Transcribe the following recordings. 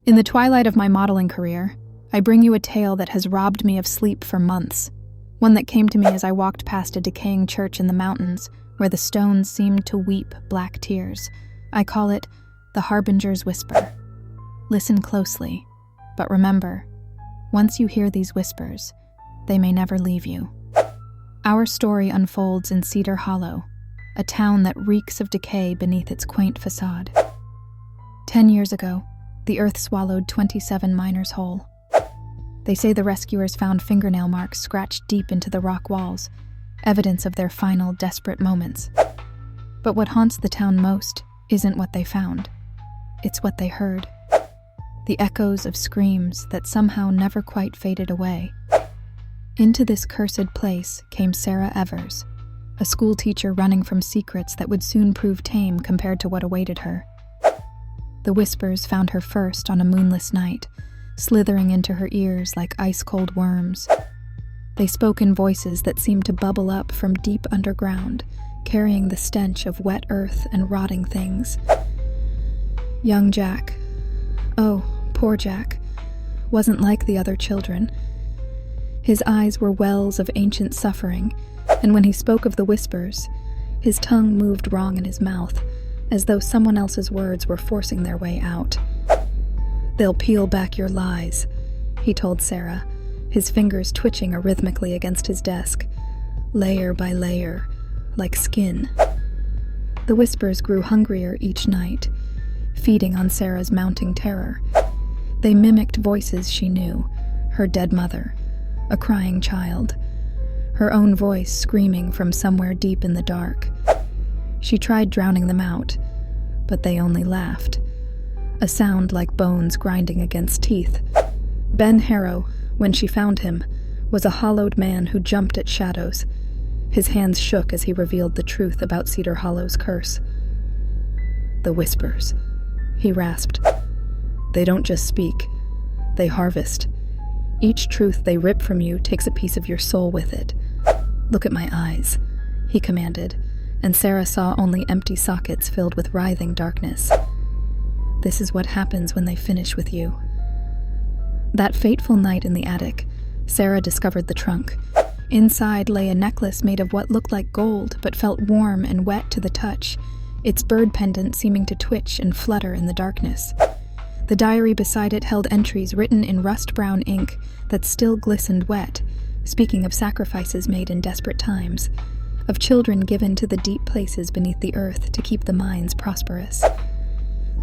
In the twilight of my modeling career, I bring you a tale that has robbed me of sleep for months, one that came to me as I walked past a decaying church in the mountains where the stones seemed to weep black tears. I call it the Harbinger's Whisper. Listen closely, but remember, once you hear these whispers, they may never leave you. Our story unfolds in Cedar Hollow, a town that reeks of decay beneath its quaint facade. 10 years ago, the earth swallowed 27 miners whole. They say the rescuers found fingernail marks scratched deep into the rock walls, evidence of their final desperate moments. But what haunts the town most isn't what they found. It's what they heard. The echoes of screams that somehow never quite faded away. Into this cursed place came Sarah Evers, a school teacher running from secrets that would soon prove tame compared to what awaited her. The whispers found her first on a moonless night, slithering into her ears like ice-cold worms. They spoke in voices that seemed to bubble up from deep underground, carrying the stench of wet earth and rotting things. Young Jack, oh, poor Jack, wasn't like the other children. His eyes were wells of ancient suffering, and when he spoke of the whispers, his tongue moved wrong in his mouth, as though someone else's words were forcing their way out. "They'll peel back your lies," he told Sarah, his fingers twitching arrhythmically against his desk, layer by layer, like skin. The whispers grew hungrier each night, feeding on Sarah's mounting terror. They mimicked voices she knew, her dead mother, a crying child, her own voice screaming from somewhere deep in the dark. She tried drowning them out, but they only laughed, a sound like bones grinding against teeth. Ben Harrow, when she found him, was a hollowed man who jumped at shadows. His hands shook as he revealed the truth about Cedar Hollow's curse. "The whispers," he rasped. "They don't just speak, they harvest. Each truth they rip from you takes a piece of your soul with it. Look at my eyes," he commanded, and Sarah saw only empty sockets filled with writhing darkness. "This is what happens when they finish with you." That fateful night in the attic, Sarah discovered the trunk. Inside lay a necklace made of what looked like gold but felt warm and wet to the touch, its bird pendant seeming to twitch and flutter in the darkness. The diary beside it held entries written in rust-brown ink that still glistened wet, speaking of sacrifices made in desperate times, of children given to the deep places beneath the earth to keep the mines prosperous.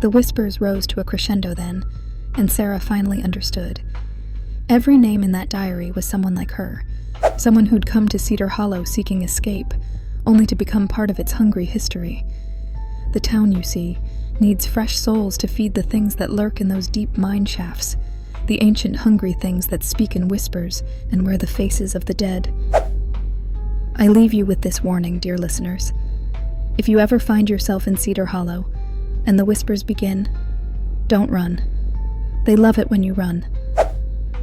The whispers rose to a crescendo then, and Sarah finally understood. Every name in that diary was someone like her, someone who'd come to Cedar Hollow seeking escape, only to become part of its hungry history. The town, you see, needs fresh souls to feed the things that lurk in those deep mine shafts, the ancient hungry things that speak in whispers and wear the faces of the dead. I leave you with this warning, dear listeners. If you ever find yourself in Cedar Hollow, and the whispers begin, don't run. They love it when you run.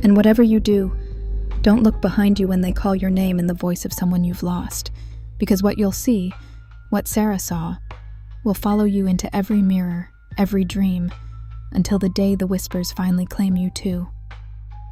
And whatever you do, don't look behind you when they call your name in the voice of someone you've lost, because what you'll see, what Sarah saw, will follow you into every mirror, every dream, until the day the whispers finally claim you too.